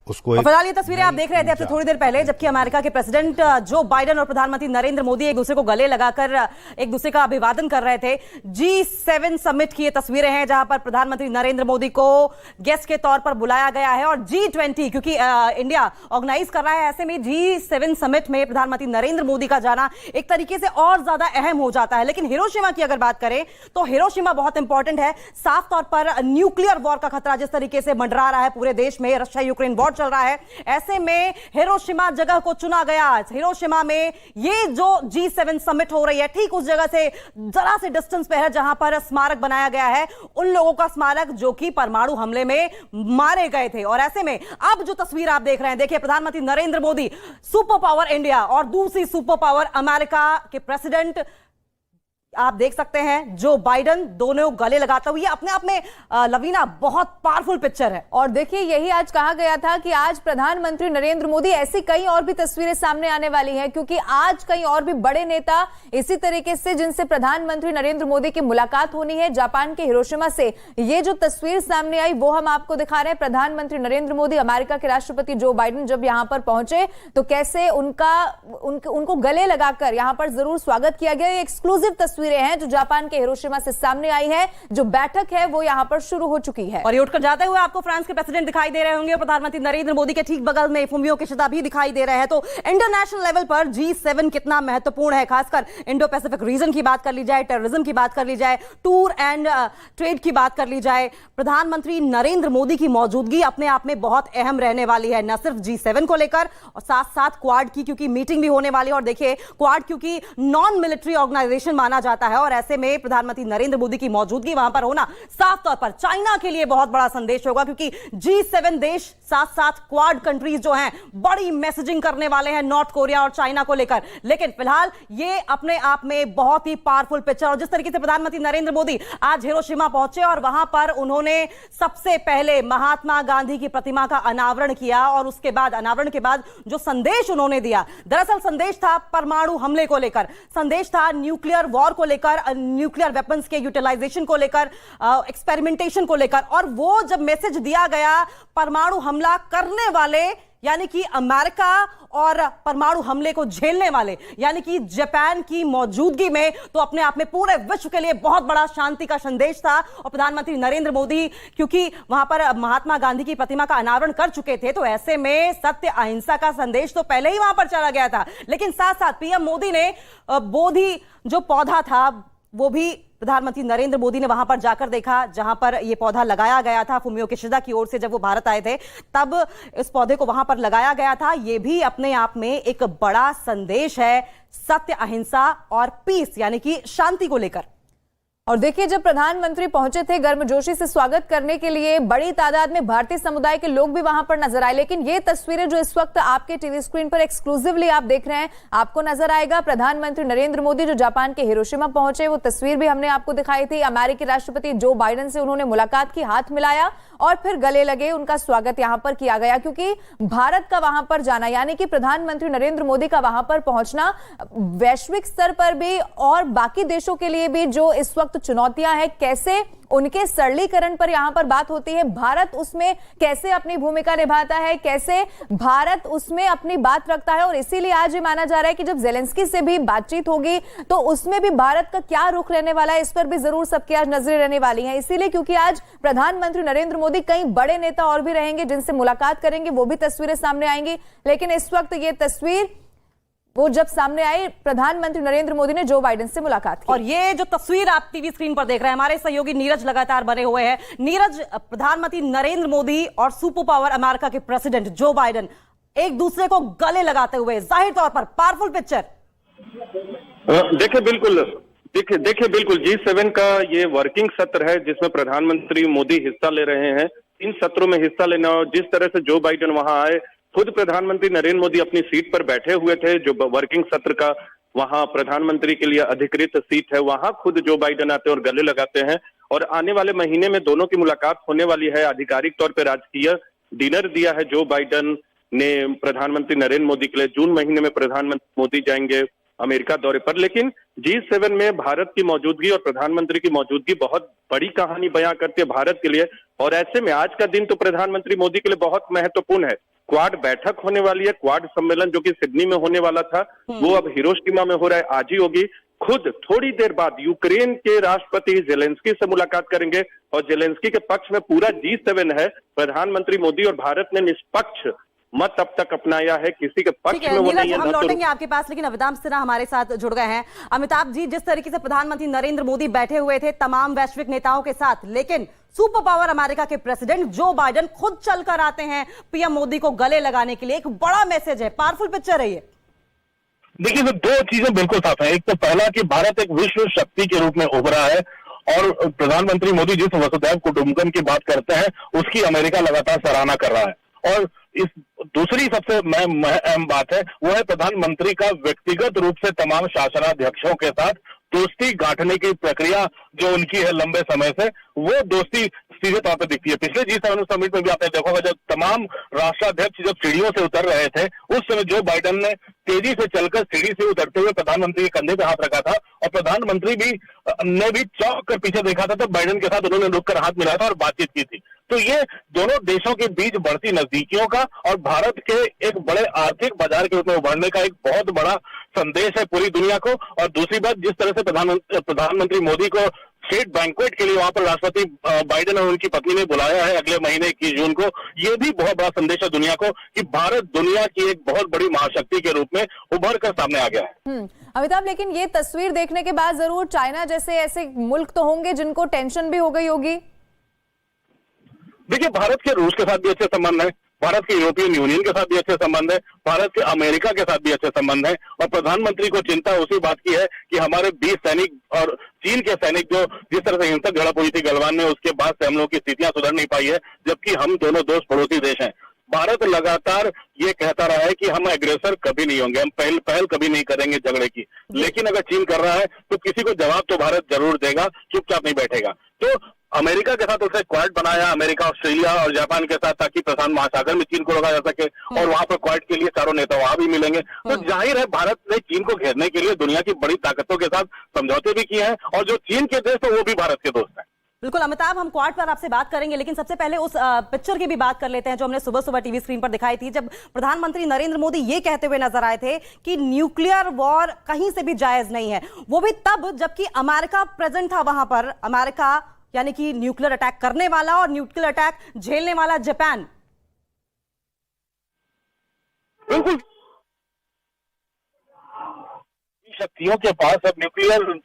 उसको फिलहाल ये तस्वीरें आप देख रहे थे अब से थोड़ी देर पहले, जबकि अमेरिका के प्रेसिडेंट जो बाइडेन और प्रधानमंत्री नरेंद्र मोदी एक दूसरे को गले लगाकर एक दूसरे का अभिवादन कर रहे थे। G7 समिट की ये तस्वीरें हैं जहां पर प्रधानमंत्री नरेंद्र मोदी को गेस्ट के तौर पर बुलाया गया है, और G20 क्योंकि इंडिया ऑर्गेनाइज कर रहा है, ऐसे में G7 समिट में प्रधानमंत्री नरेंद्र मोदी का जाना एक तरीके से और ज्यादा अहम हो जाता है। लेकिन हिरोशिमा की अगर बात करें तो हिरोशिमा बहुत इंपॉर्टेंट है। साफ तौर पर न्यूक्लियर वॉर का खतरा जिस तरीके से मंडरा रहा है पूरे देश में, रशिया यूक्रेन वॉर चल रहा है, ऐसे में हिरोशिमा जगह को चुना गया। हिरोशिमा में ये जो G7 समिट हो रही है ठीक उस जगह से जरा से डिस्टेंस पे है जहां पर स्मारक बनाया गया है उन लोगों का स्मारक जो कि परमाणु हमले में मारे गए थे। और ऐसे में अब जो तस्वीर आप देख रहे हैं, देखिए प्रधानमंत्री Narendra Modi, super power India और दूसरी सुपर पावर अमेरिका के प्रेसिडेंट आप देख सकते हैं जो बाइडेन, दोनों गले लगाते हुए, अपने आप में लवीना बहुत पावरफुल पिक्चर है। और देखिए यही आज कहा गया था कि आज प्रधानमंत्री नरेंद्र मोदी, ऐसी कई और भी तस्वीरें सामने आने वाली हैं क्योंकि आज कई और भी बड़े नेता इसी तरीके से जिनसे प्रधानमंत्री नरेंद्र मोदी की मुलाकात होनी है जापान के हिरोशिमा से। ये जो तस्वीर सामने आई वो हम आपको दिखा रहे हैं। प्रधानमंत्री नरेंद्र मोदी अमेरिका के राष्ट्रपति जो बाइडेन जब यहां पर पहुंचे तो कैसे उनको गले लगाकर यहां पर जरूर स्वागत किया गया। एक्सक्लूसिव तस्वीरें हैं जो जापान के हिरोशिमा से सामने आई है। जो बैठक है वो यहां पर शुरू हो चुकी है। और ये उठकर जाते हुए आपको फ्रांस के प्रेसिडेंट दिखाई दे रहे होंगे, प्रधानमंत्री नरेंद्र मोदी के ठीक बगल में फुमियो किशिदा भी दिखाई दे रहे हैं। तो इंटरनेशनल लेवल पर G7 कितना महत्वपूर्ण है, खासकर इंडो पैसिफिक रीजन की बात कर ली जाए, टेररिज्म की बात कर ली जाए, टूर एंड ट्रेड की बात कर ली जाए, प्रधानमंत्री नरेंद्र मोदी की मौजूदगी अपने आप में बहुत अहम रहने वाली है, न सिर्फ G7 को लेकर और साथ साथ क्वाड की क्योंकि मीटिंग भी होने वाली है। और देखिए क्वाड क्योंकि नॉन मिलिट्री ऑर्गेनाइजेशन माना जाता है और ऐसे में प्रधानमंत्री नरेंद्र मोदी की मौजूदगी वहां पर होना साफ तौर पर चाइना के लिए बहुत बड़ा संदेश होगा, क्योंकि G7 देश साथ साथ क्वाड कंट्रीज जो हैं बड़ी मैसेजिंग करने वाले हैं नॉर्थ कोरिया और चाइना को लेकर। लेकिन फिलहाल ये अपने आप में बहुत ही पावरफुल पिक्चर, और जिस तरीके से प्रधानमंत्री नरेंद्र मोदी आज हिरोशिमा पहुंचे और वहां पर उन्होंने सबसे पहले महात्मा गांधी की प्रतिमा का अनावरण किया और उसके बाद अनावरण के बाद जो संदेश उन्होंने दिया, दरअसल संदेश था परमाणु हमले को लेकर, संदेश था न्यूक्लियर वॉर को लेकर, न्यूक्लियर वेपन्स के यूटिलाइजेशन को लेकर, एक्सपेरिमेंटेशन को लेकर। और वो जब मैसेज दिया गया परमाणु हमला करने वाले यानी कि अमेरिका और परमाणु हमले को झेलने वाले यानी कि जापान की मौजूदगी में, तो अपने आप में पूरे विश्व के लिए बहुत बड़ा शांति का संदेश था। और प्रधानमंत्री नरेंद्र मोदी क्योंकि वहां पर महात्मा गांधी की प्रतिमा का अनावरण कर चुके थे तो ऐसे में सत्य अहिंसा का संदेश तो पहले ही वहां पर चला गया था। लेकिन साथ साथ पीएम मोदी ने बोधि जो पौधा था वो भी प्रधानमंत्री नरेंद्र मोदी ने वहां पर जाकर देखा जहां पर यह पौधा लगाया गया था फुमियो किशिदा की ओर से। जब वो भारत आए थे तब इस पौधे को वहां पर लगाया गया था। यह भी अपने आप में एक बड़ा संदेश है सत्य अहिंसा और पीस यानी कि शांति को लेकर। और देखिए जब प्रधानमंत्री पहुंचे थे गर्मजोशी से स्वागत करने के लिए बड़ी तादाद में भारतीय समुदाय के लोग भी वहां पर नजर आए। लेकिन ये तस्वीरें जो इस वक्त आपके टीवी स्क्रीन पर एक्सक्लूसिवली आप देख रहे हैं, आपको नजर आएगा प्रधानमंत्री नरेंद्र मोदी जो जापान के हिरोशिमा पहुंचे। वो तस्वीर भी हमने आपको दिखाई थी। अमेरिकी राष्ट्रपति जो बाइडेन से उन्होंने मुलाकात की, हाथ मिलाया और फिर गले लगे, उनका स्वागत यहां पर किया गया। क्योंकि भारत का वहां पर जाना यानी कि प्रधानमंत्री नरेंद्र मोदी का वहां पर पहुंचना वैश्विक स्तर पर भी और बाकी देशों के लिए भी जो इस वक्त चुनौतियां हैं, कैसे उनके सरलीकरण पर यहां पर बात होती है, भारत उसमें कैसे अपनी भूमिका निभाता है, कैसे भारत उसमें अपनी बात रखता है। और इसीलिए आज ये माना जा रहा है कि जब ज़ेलेंस्की से भी बातचीत होगी तो उसमें भी भारत का क्या रुख रहने वाला है, इस पर भी जरूर सबकी आज नजरें रहने वाली हैं। इसीलिए क्योंकि आज प्रधानमंत्री नरेंद्र मोदी कई बड़े नेता और भी रहेंगे जिनसे मुलाकात करेंगे, वो भी तस्वीरें सामने आएंगी। लेकिन इस वक्त ये तस्वीर वो जब सामने आई, प्रधानमंत्री नरेंद्र मोदी ने जो बाइडेन से मुलाकात की। और ये जो तस्वीर आप टीवी स्क्रीन पर देख रहे हैं, हमारे सहयोगी नीरज लगातार बने हुए हैं। नीरज, प्रधानमंत्री नरेंद्र मोदी और सुपर पावर अमेरिका के प्रेसिडेंट जो बाइडेन एक दूसरे को गले लगाते हुए, जाहिर तौर पर पावरफुल पिक्चर। देखिए बिल्कुल G7 का ये वर्किंग सत्र है जिसमें प्रधानमंत्री मोदी हिस्सा ले रहे हैं। इन सत्रों में हिस्सा लेना और जिस तरह से जो बाइडेन वहां आए, खुद प्रधानमंत्री नरेंद्र मोदी अपनी सीट पर बैठे हुए थे। जो वर्किंग सत्र का वहां प्रधानमंत्री के लिए अधिकृत सीट है, वहां खुद जो बाइडेन आते हैं और गले लगाते हैं। और आने वाले महीने में दोनों की मुलाकात होने वाली है। आधिकारिक तौर पर राजकीय डिनर दिया है जो बाइडेन ने प्रधानमंत्री नरेंद्र मोदी के लिए। जून महीने में प्रधानमंत्री मोदी जाएंगे अमेरिका दौरे पर। लेकिन G7 में भारत की मौजूदगी और प्रधानमंत्री की मौजूदगी बहुत बड़ी कहानी बयां करती है भारत के लिए। और ऐसे में आज का दिन तो प्रधानमंत्री मोदी के लिए बहुत महत्वपूर्ण है क्वाड बैठक होने वाली है, क्वाड सम्मेलन जो कि सिडनी में होने वाला था, वो अब हिरोशिमा में हो रहा है, आज ही होगी। खुद थोड़ी देर बाद यूक्रेन के राष्ट्रपति जेलेंस्की से मुलाकात करेंगे और जेलेंस्की के पक्ष में पूरा G7 है। प्रधानमंत्री मोदी और भारत ने निष्पक्ष मत अब तक अपनाया है, किसी के पक्ष में वो नहीं है। हम लौटेंगे आपके पास, लेकिन अमिताभ सिन्हा हमारे साथ जुड़ गए हैं। अमिताभ जी, जिस तरीके से प्रधानमंत्री नरेंद्र मोदी बैठे हुए थे तमाम वैश्विक नेताओं के साथ, लेकिन सुपर पावर अमेरिका के प्रेसिडेंट जो बाइडेन खुद चलकर आते हैं पीएम मोदी को गले लगाने के लिए, एक बड़ा मैसेज है, पावरफुल पिक्चर है ये। देखिए, तो दो चीजें बिल्कुल साफ है। एक तो पहला कि भारत एक विश्व शक्ति के रूप में उभरा है और प्रधानमंत्री मोदी जिस वसुधैव कुटुंबकम की बात करते हैं उसकी अमेरिका लगातार सराहना कर रहा है। और इस दूसरी सबसे अहम बात है वो है प्रधानमंत्री का व्यक्तिगत रूप से तमाम शासनाध्यक्षों के साथ दोस्ती गांठने की प्रक्रिया जो उनकी है लंबे समय से, वो दोस्ती सीधे तौर पर दिखती है। पिछले G7 समिट में भी आपने देखा होगा, जब तमाम राष्ट्राध्यक्ष जब सीढ़ियों से उतर रहे थे उस समय जो बाइडेन ने तेजी से चलकर सीढ़ी से उतरते हुए प्रधानमंत्री के कंधे पे हाथ रखा था और प्रधानमंत्री ने भी चौंक कर पीछे देखा था, तब बाइडेन के साथ उन्होंने रुककर हाथ मिलाया था और बातचीत की थी। तो ये दोनों देशों के बीच बढ़ती नजदीकियों का और भारत के एक बड़े आर्थिक बाजार के रूप में उभरने का एक बहुत बड़ा संदेश है पूरी दुनिया को। और दूसरी बात, जिस तरह से प्रधानमंत्री मोदी को स्टेट बैंक्वेट के लिए वहां पर राष्ट्रपति बाइडेन और उनकी पत्नी ने बुलाया है अगले महीने 21 जून को, ये भी बहुत बड़ा संदेश है दुनिया को कि भारत दुनिया की एक बहुत बड़ी महाशक्ति के रूप में उभर कर सामने आ गया है। अमिताभ, लेकिन ये तस्वीर देखने के बाद जरूर चाइना जैसे ऐसे मुल्क तो होंगे जिनको टेंशन भी हो गई होगी। देखिए, भारत के रूस के साथ भी अच्छे संबंध है, भारत के यूरोपियन यूनियन के साथ भी अच्छे संबंध है, भारत के अमेरिका के साथ भी अच्छे संबंध है। और प्रधानमंत्री को चिंता उसी बात की है कि हमारे 20 सैनिक और चीन के सैनिक जो जिस तरह से हिंसक झड़प हुई थी गलवान में, उसके बाद से हम लोग की स्थितियां सुधर नहीं पाई है, जबकि हम दोनों दोस्त पड़ोसी देश हैं। भारत लगातार ये कहता रहा है कि हम एग्रेसर कभी नहीं होंगे, हम पहल कभी नहीं करेंगे झगड़े की, लेकिन अगर चीन कर रहा है तो किसी को जवाब तो भारत जरूर देगा, चुपचाप नहीं बैठेगा। तो अमेरिका के साथ उसने क्वाड बनाया, अमेरिका, ऑस्ट्रेलिया और जापान के साथ, ताकि प्रशांत महासागर में चीन को रोका जा सके और वहां पर क्वाड के लिए चारों नेता वहां भी मिलेंगे। तो जाहिर है भारत ने चीन को घेरने के लिए दुनिया की बड़ी ताकतों के साथ समझौते भी किए हैं और जो चीन के देश है वो भी भारत के दोस्त हैं। बिल्कुल अमिताभ, हम क्वाड पर आपसे बात करेंगे, लेकिन सबसे पहले उस पिक्चर की भी बात कर लेते हैं जो हमने सुबह सुबह टीवी स्क्रीन पर दिखाई थी, जब प्रधानमंत्री नरेंद्र मोदी ये कहते हुए नजर आए थे कि न्यूक्लियर वॉर कहीं से भी जायज नहीं है। वो भी तब जबकि अमेरिका प्रेजेंट था वहां पर, अमेरिका यानी कि न्यूक्लियर अटैक करने वाला और न्यूक्लियर अटैक झेलने वाला जापान। बिल्कुल, शक्तियों के पास अब न्यूक्लियर।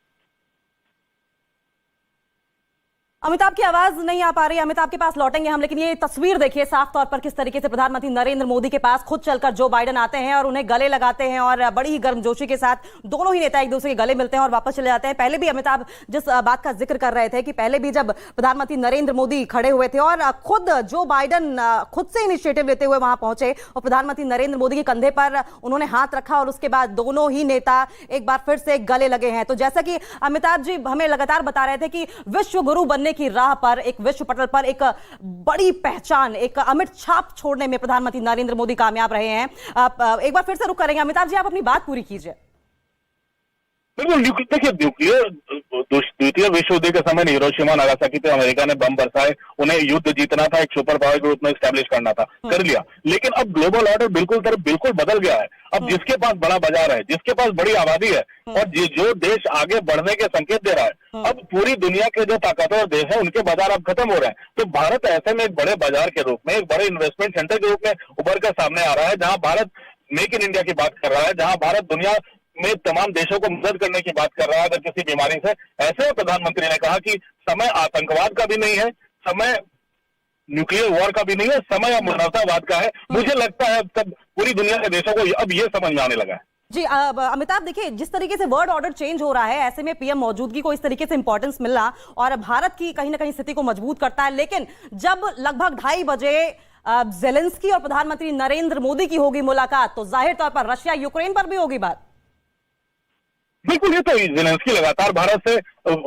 अमिताभ की आवाज नहीं आ पा रही है, अमिताभ के पास लौटेंगे हम, लेकिन ये तस्वीर देखिए साफ तौर पर किस तरीके से प्रधानमंत्री नरेंद्र मोदी के पास खुद चलकर जो बाइडेन आते हैं और उन्हें गले लगाते हैं और बड़ी ही गर्मजोशी के साथ दोनों ही नेता एक दूसरे के गले मिलते हैं और वापस चले जाते हैं। पहले भी अमिताभ जिस बात का जिक्र कर रहे थे कि पहले भी जब प्रधानमंत्री नरेंद्र मोदी खड़े हुए थे और खुद जो बाइडेन खुद से इनिशिएटिव लेते हुए वहां पहुंचे और प्रधानमंत्री नरेंद्र मोदी के कंधे पर उन्होंने हाथ रखा और उसके बाद दोनों ही नेता एक बार फिर से गले लगे हैं। तो जैसा कि अमिताभ जी हमें लगातार बता रहे थे कि विश्व गुरु बनने की राह पर, एक विश्व पटल पर एक बड़ी पहचान, एक अमिट छाप छोड़ने में प्रधानमंत्री नरेंद्र मोदी कामयाब रहे हैं। एक बार फिर से रुक करेंगे अमिताभ जी, आप अपनी बात पूरी कीजिए। बिल्कुल, देखिए न्यूक्लियर द्वितीय विश्व युद्ध के समय हिरोशिमा नागासाकी पे अमेरिका ने बम बरसाए, उन्हें युद्ध जीतना था, एक सुपर पावर के रूप में एस्टैब्लिश करना था, कर लिया। लेकिन अब ग्लोबल ऑर्डर बिल्कुल बदल गया है। अब जिसके पास बड़ा बाजार है, जिसके पास बड़ी आबादी है और जो देश आगे बढ़ने के संकेत दे रहा है, अब पूरी दुनिया के जो ताकतवर देश है उनके बाजार अब खत्म हो रहे हैं। तो भारत ऐसे में एक बड़े बाजार के रूप में, एक बड़े इन्वेस्टमेंट सेंटर के रूप में उभर कर सामने आ रहा है, जहां भारत मेक इन इंडिया की बात कर रहा है, जहां भारत दुनिया में तमाम देशों को मदद करने की बात कर रहा है अगर किसी बीमारी से। ऐसे में प्रधानमंत्री ने कहा कि समय आतंकवाद का भी नहीं है, समय न्यूक्लियर वॉर का भी नहीं है, समय मानवतावाद का है। मुझे लगता है अब पूरी दुनिया के देशों को अब ये समझ में आने लगा है। जी अमिताभ, देखिए जिस तरीके से वर्ल्ड ऑर्डर चेंज हो रहा है, ऐसे में पीएम मौजूदगी को इस तरीके से इंपॉर्टेंस मिलना और भारत की कहीं ना कहीं स्थिति को मजबूत करता है। लेकिन जब लगभग 2:30 बजे जेलेंस्की और प्रधानमंत्री नरेंद्र मोदी की होगी मुलाकात, तो जाहिर तौर पर रशिया यूक्रेन पर भी होगी बात। बिल्कुल, ये तो जेलेंस्की लगातार भारत से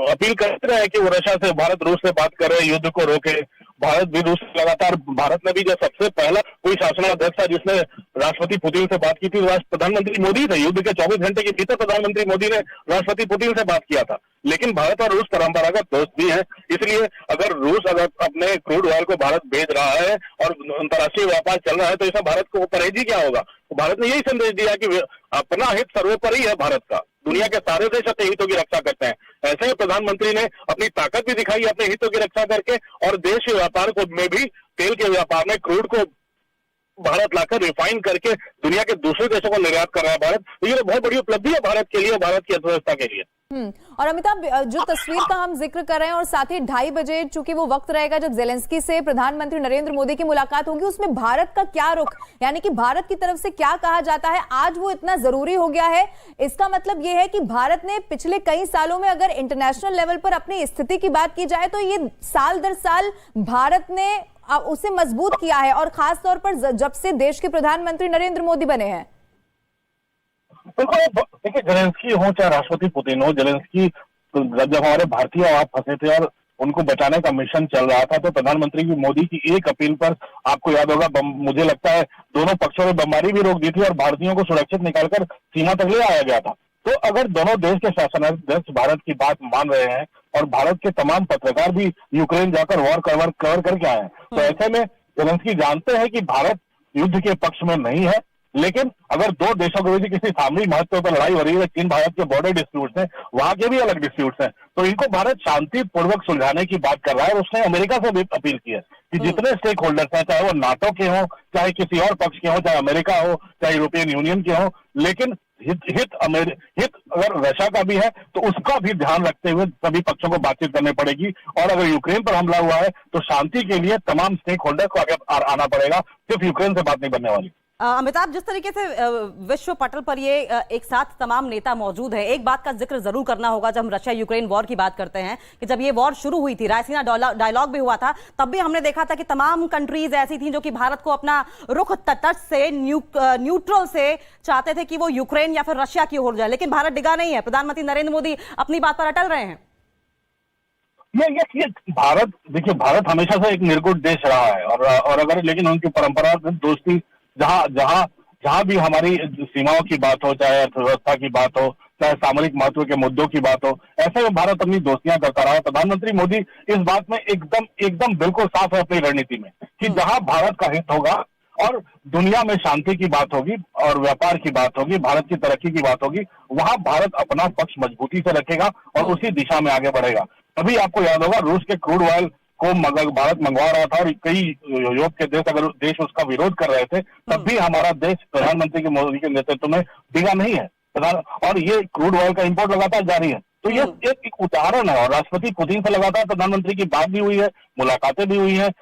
अपील करते रहे कि वो रशिया से, भारत रूस से बात करे, युद्ध को रोके। भारत भी रूस से लगातार, भारत ने भी जो सबसे पहला कोई शासनाध्यक्ष था जिसने राष्ट्रपति पुतिन से बात की थी, प्रधानमंत्री मोदी थे। युद्ध के 24 घंटे के भीतर प्रधानमंत्री मोदी ने राष्ट्रपति पुतिन से बात किया था। लेकिन भारत और रूस परंपरागत दोस्त भी हैं, इसलिए अगर रूस अगर अपने क्रूड ऑयल को भारत भेज रहा है और अंतर्राष्ट्रीय व्यापार चल रहा है, तो इसमें भारत को परहेजी क्या होगा? तो भारत ने यही संदेश दिया कि अपना हित सर्वोपरि है भारत का। दुनिया के सारे देश अपने हितों की रक्षा करते हैं। ऐसे ही प्रधानमंत्री ने अपनी ताकत भी दिखाई अपने हितों की रक्षा करके, और देश के व्यापार को में भी, तेल के व्यापार में क्रूड को भारत लाकर रिफाइन करके दुनिया के दूसरे देशों को निर्यात कर रहा है भारत। तो ये बहुत बड़ी उपलब्धि है भारत के लिए, भारत की अर्थव्यवस्था के लिए। और अमिताभ, जो तस्वीर का हम जिक्र कर रहे हैं, और साथ ही 2:30 बजे चूंकि वो वक्त रहेगा जब जेलेंस्की से प्रधानमंत्री नरेंद्र मोदी की मुलाकात होगी, उसमें भारत का क्या रुख, यानी कि भारत की तरफ से क्या कहा जाता है, आज वो इतना जरूरी हो गया है? इसका मतलब ये है कि भारत ने पिछले कई सालों में, अगर इंटरनेशनल लेवल पर अपनी स्थिति की बात की जाए, तो ये साल दर साल भारत ने उसे मजबूत किया है, और खास तौर पर जब से देश के प्रधानमंत्री नरेंद्र मोदी बने हैं। देखिए, जेलेंस्की हो चाहे राष्ट्रपति पुतिन हो, जेलेंस्की जब हमारे भारतीय आप फंसे थे और उनको बचाने का मिशन चल रहा था, तो प्रधानमंत्री मोदी की एक अपील पर, आपको याद होगा, मुझे लगता है दोनों पक्षों में बमबारी भी रोक दी थी और भारतीयों को सुरक्षित निकालकर सीमा तक ले आया गया था। तो अगर दोनों देश के शासनाध्यक्ष भारत की बात मान रहे हैं और भारत के तमाम पत्रकार भी यूक्रेन जाकर वॉर कवर करके आए हैं, तो ऐसे में जेलेंस्की जानते हैं कि भारत युद्ध के पक्ष में नहीं है। लेकिन अगर दो देशों के बीच किसी सामरिक महत्व पर लड़ाई हो रही है, चीन भारत के बॉर्डर डिस्प्यूट्स हैं, वहां के भी अलग डिस्प्यूट्स हैं, तो इनको भारत शांतिपूर्वक सुलझाने की बात कर रहा है। और उसने अमेरिका से भी अपील की है कि जितने स्टेक होल्डर्स हैं, चाहे वो नाटो के हों, चाहे किसी और पक्ष के हों, चाहे अमेरिका हो, चाहे यूरोपियन यूनियन के हों, लेकिन हित अगर रशिया का भी है तो उसका भी ध्यान रखते हुए सभी पक्षों को बातचीत करनी पड़ेगी। और अगर यूक्रेन पर हमला हुआ है तो शांति के लिए तमाम स्टेक होल्डर को आगे आना पड़ेगा, सिर्फ यूक्रेन से बात नहीं बनने वाली। अमिताभ, जिस तरीके से विश्व पटल पर ये एक साथ तमाम नेता मौजूद है, एक बात का जिक्र जरूर करना होगा जब हम रशिया यूक्रेन वॉर की बात करते हैं कि जब ये वॉर शुरू हुई थी, रायसीना डायलॉग भी हुआ था, तब भी हमने देखा था कि तमाम कंट्रीज ऐसी थी जो कि भारत को अपना रुख तटस्थ से, न्यूट्रल से चाहते थे कि वो यूक्रेन या फिर रशिया की ओर जाए, लेकिन भारत डिगा नहीं है। प्रधानमंत्री नरेंद्र मोदी अपनी बात पर अटल रहे हैं। ये भारत, देखिए, भारत हमेशा से एक निर्गुण देश रहा है और अगर, लेकिन उनकी परंपरागत दोस्ती, जहां भी हमारी सीमाओं की बात हो, चाहे अर्थव्यवस्था की बात हो, चाहे सामरिक महत्व के मुद्दों की बात हो, ऐसे में भारत अपनी दोस्तियां करता रहा। प्रधानमंत्री मोदी इस बात में एकदम बिल्कुल साफ है अपनी रणनीति में कि जहां भारत का हित होगा और दुनिया में शांति की बात होगी और व्यापार की बात होगी, भारत की तरक्की की बात होगी, वहां भारत अपना पक्ष मजबूती से रखेगा और उसी दिशा में आगे बढ़ेगा। अभी आपको याद होगा, रूस के क्रूड ऑयल को भारत मंगवा रहा था और कई यूरोप के देश, अगर देश उसका विरोध कर रहे थे, तब भी हमारा देश प्रधानमंत्री मोदी के नेतृत्व में डिगा नहीं है। और ये क्रूड ऑयल का इंपोर्ट लगातार जारी है। तो ये एक उदाहरण है। और राष्ट्रपति पुतिन से लगातार प्रधानमंत्री की बात भी हुई है, मुलाकातें भी हुई है।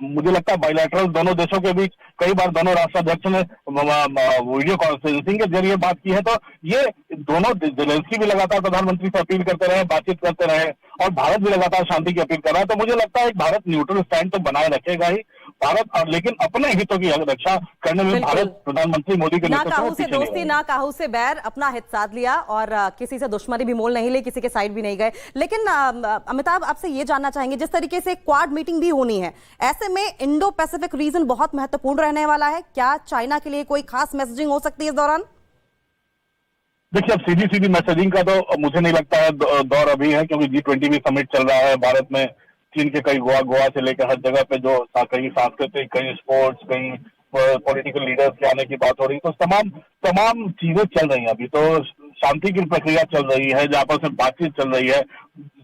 मुझे लगता है बायलैटरल दोनों देशों के बीच कई बार दोनों राष्ट्राध्यक्ष ने वीडियो कॉन्फ्रेंसिंग के जरिए बात की है। तो ये दोनों, जेलेंस्की भी लगातार प्रधानमंत्री से अपील करते रहे, बातचीत करते रहे, और भारत भी लगातार शांति की अपील कर रहा है। तो मुझे लगता है भारत न्यूट्रल स्टैंड तो बनाए रखेगा ही भारत, और लेकिन अपने हितों की रक्षा करने में भारत प्रधानमंत्री मोदी के नेतृत्व में काहू से दोस्ती, ना काहू से बैर, अपना हित साध लिया और किसी से दुश्मनी भी मोल नहीं ली, किसी के साइड भी नहीं गए। लेकिन अमिताभ, आपसे ये जानना चाहेंगे, जिस तरीके से क्वाड मीटिंग भी होनी है, ऐसे में इंडो पैसिफिक रीजन बहुत महत्वपूर्ण रहने वाला है। क्या चाइना के लिए कोई खास मैसेजिंग हो सकती है इस दौरान? देखिए, अब सीधी मैसेजिंग का तो मुझे नहीं लगता है दौर अभी है, क्योंकि G20 भी समिट चल रहा है भारत में। चीन के कई गोवा से लेकर हर जगह पे जो कहीं सांस्कृतिक, कहीं स्पोर्ट्स, कहीं पॉलिटिकल लीडर्स के आने की बात हो रही है। तो तमाम चीजें चल रही हैं। अभी तो शांति की प्रक्रिया चल रही है, जहाँ पर सिर्फ बातचीत चल रही है,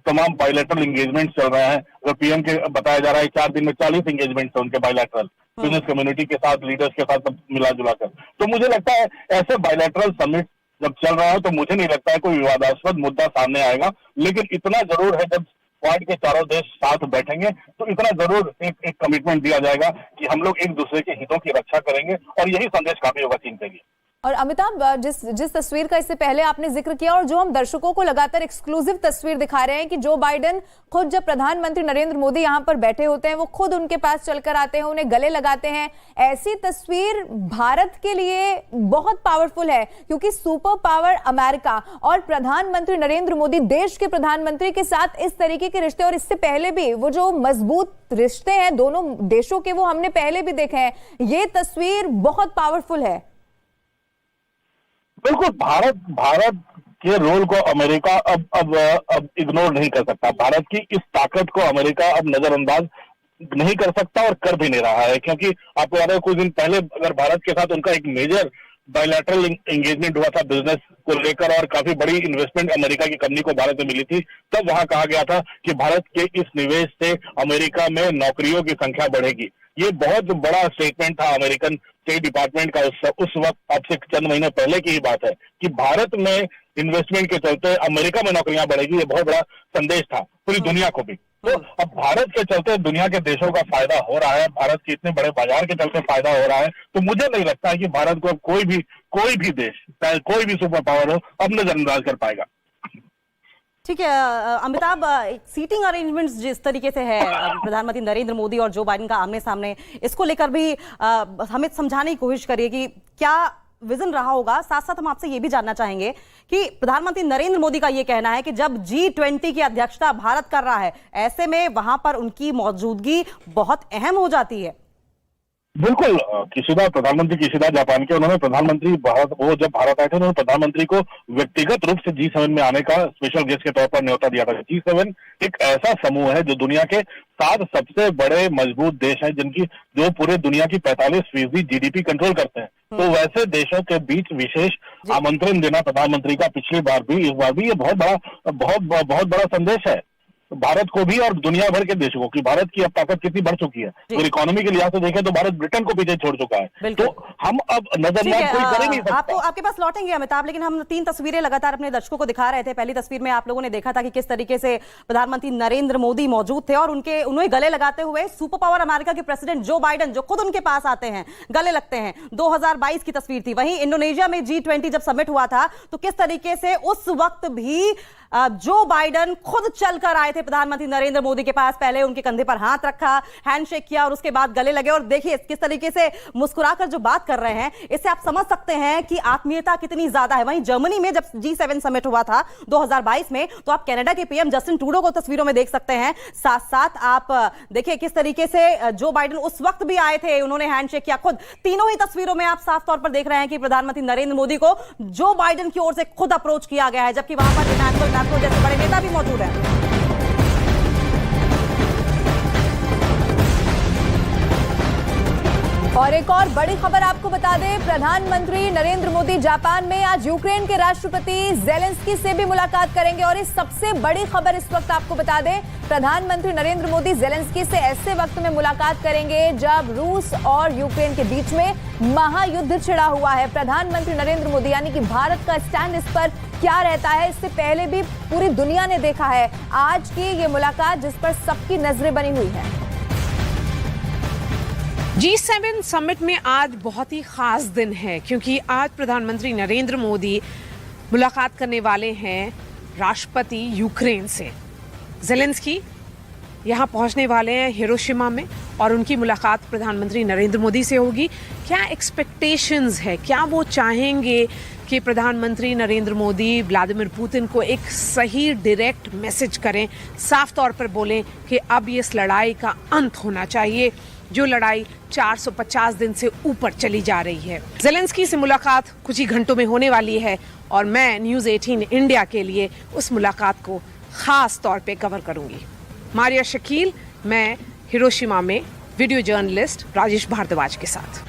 तमाम बायलैटरल एंगेजमेंट चल रहे हैं। अगर पीएम के बताया जा रहा है 4 दिन में 40 एंगेजमेंट है उनके बायलैटरल, बिजनेस कम्युनिटी के साथ, लीडर्स के साथ, सब मिला जुला कर। तो मुझे लगता है ऐसे बायलैटरल समिट जब चल रहा है तो मुझे नहीं लगता है कोई विवादास्पद मुद्दा सामने आएगा। लेकिन इतना जरूर है, जब क्वाड के चारों देश साथ बैठेंगे तो इतना जरूर एक कमिटमेंट दिया जाएगा कि हम लोग एक दूसरे के हितों की रक्षा करेंगे, और यही संदेश काफी होगा चीन के लिए। और अमिताभ, जिस तस्वीर का इससे पहले आपने जिक्र किया और जो हम दर्शकों को लगातार एक्सक्लूसिव तस्वीर दिखा रहे हैं कि जो बाइडेन खुद जब प्रधानमंत्री नरेंद्र मोदी यहां पर बैठे होते हैं वो खुद उनके पास चलकर आते हैं, उन्हें गले लगाते हैं। ऐसी तस्वीर भारत के लिए बहुत पावरफुल है क्योंकि सुपर पावर अमेरिका और प्रधानमंत्री नरेंद्र मोदी देश के प्रधानमंत्री के साथ इस तरीके के रिश्ते, और इससे पहले भी वो जो मजबूत रिश्ते हैं दोनों देशों के, वो हमने पहले भी देखे हैं। ये तस्वीर बहुत पावरफुल है। बिल्कुल, भारत के रोल को अमेरिका अब इग्नोर नहीं कर सकता। भारत की इस ताकत को अमेरिका अब नजरअंदाज नहीं कर सकता और कर भी नहीं रहा है, क्योंकि आपको याद है कुछ दिन पहले अगर भारत के साथ उनका एक मेजर बायलैटरल एंगेजमेंट हुआ था बिजनेस को लेकर, और काफी बड़ी इन्वेस्टमेंट अमेरिका की कंपनी को भारत में मिली थी, तब वहां कहा गया था कि भारत के इस निवेश से अमेरिका में नौकरियों की संख्या बढ़ेगी। ये बहुत बड़ा स्टेटमेंट था अमेरिकन स्टेट डिपार्टमेंट का उस वक्त, अब से चंद महीने पहले की ही बात है कि भारत में इन्वेस्टमेंट के चलते अमेरिका में नौकरियां बढ़ेगी। ये बहुत बड़ा संदेश था पूरी दुनिया को भी। तो अब भारत के चलते दुनिया के देशों का फायदा हो रहा है, भारत के इतने बड़े बाजार के चलते फायदा हो रहा है। तो मुझे नहीं लगता है कि भारत को कोई भी देश, चाहे कोई भी सुपर पावर हो, अब नजरअंदाज कर पाएगा। ठीक है अमिताभ, सीटिंग अरेंजमेंट्स जिस तरीके से है प्रधानमंत्री नरेंद्र मोदी और जो बाइडेन का आमने सामने, इसको लेकर भी हमें समझाने की कोशिश करिए कि क्या विजन रहा होगा। साथ साथ हम आपसे ये भी जानना चाहेंगे कि प्रधानमंत्री नरेंद्र मोदी का ये कहना है कि जब G20 की अध्यक्षता भारत कर रहा है, ऐसे में वहां पर उनकी मौजूदगी बहुत अहम हो जाती है। बिल्कुल, प्रधानमंत्री किशिदा जापान के, उन्होंने प्रधानमंत्री वो जब भारत आए थे उन्होंने प्रधानमंत्री को व्यक्तिगत रूप से G7 में आने का स्पेशल गेस्ट के तौर पर न्योता दिया था। G7 एक ऐसा समूह है जो दुनिया के 7 सबसे बड़े मजबूत देश हैं, जो पूरे दुनिया की 45% GDP कंट्रोल करते हैं। तो वैसे देशों के बीच विशेष आमंत्रण देना प्रधानमंत्री का पिछली बार भी, इस बार भी, ये बहुत बड़ा संदेश है भारत को भी और दुनिया भर के देशों को कि भारत की अब ताकत कितनी बढ़ चुकी है। अगर इकोनॉमी के लिहाज से देखें तो भारत ब्रिटेन को पीछे छोड़ चुका है। तो हम अब नजरअंदाज कोई कर ही नहीं सकता। आपके पास लौटेंगे अमिताभ, लेकिन हम 3 तस्वीरें लगातार अपने दर्शकों को दिखा रहे थे। पहली तस्वीर में आप लोगों ने देखा था कि किस तरीके से प्रधानमंत्री नरेंद्र मोदी मौजूद थे और उन्हें गले लगाते हुए सुपर पावर अमेरिका के प्रेसिडेंट जो बाइडेन, जो खुद उनके पास आते हैं, गले लगते हैं। 2022 की तस्वीर थी। वहीं इंडोनेशिया में G20 जब समिट हुआ था तो किस तरीके से उस वक्त भी जो बाइडेन खुद चलकर आए थे प्रधानमंत्री नरेंद्र मोदी के पास, पहले उनके कंधे पर हाथ रखा, हैंडशेक किया और उसके बाद गले लगे। और देखिए किस तरीके से मुस्कुराकर जो बात कर रहे हैं, इससे आप समझ सकते हैं कि आत्मीयता कितनी ज्यादा है। वहीं जर्मनी में जब G7 समिट हुआ था 2022 में, तो आप कनाडा के पीएम जस्टिन ट्रूडो को तस्वीरों में देख सकते हैं। साथ साथ आप देखिए किस तरीके से जो बाइडेन उस वक्त भी आए थे, उन्होंने हैंडशेक किया खुद। तीनों ही तस्वीरों में आप साफ तौर पर देख रहे हैं कि प्रधानमंत्री नरेंद्र मोदी को जो बाइडेन की ओर से खुद अप्रोच किया गया है, जबकि वहां पर जैसे बड़े नेता भी मौजूद हैं। और एक और बड़ी खबर आपको बता दें, प्रधानमंत्री नरेंद्र मोदी जापान में आज यूक्रेन के राष्ट्रपति ज़ेलेंस्की से भी मुलाकात करेंगे। और इस सबसे बड़ी खबर इस वक्त आपको बता दें, प्रधानमंत्री नरेंद्र मोदी ज़ेलेंस्की से ऐसे वक्त में मुलाकात करेंगे जब रूस और यूक्रेन के बीच में महायुद्ध छिड़ा हुआ है। प्रधानमंत्री नरेंद्र मोदी यानी कि भारत का स्टैंड इस पर क्या रहता है, इससे पहले भी पूरी दुनिया ने देखा है। आज की ये मुलाकात जिस पर सबकी नजरें बनी हुई है। G7 समिट में आज बहुत ही खास दिन है क्योंकि आज प्रधानमंत्री नरेंद्र मोदी मुलाकात करने वाले हैं राष्ट्रपति यूक्रेन से। ज़ेलेंस्की यहाँ पहुँचने वाले हैं हिरोशिमा में और उनकी मुलाकात प्रधानमंत्री नरेंद्र मोदी से होगी। क्या एक्सपेक्टेशंस है, क्या वो चाहेंगे कि प्रधानमंत्री नरेंद्र मोदी व्लादिमीर पुतिन को एक सही डायरेक्ट मैसेज करें, साफ तौर पर बोलें कि अब इस लड़ाई का अंत होना चाहिए, जो लड़ाई 450 दिन से ऊपर चली जा रही है। ज़ेलेंस्की से मुलाकात कुछ ही घंटों में होने वाली है और मैं न्यूज़ 18 इंडिया के लिए उस मुलाकात को खास तौर पे कवर करूंगी। मारिया शकील, मैं हिरोशिमा में वीडियो जर्नलिस्ट राजेश भारद्वाज के साथ।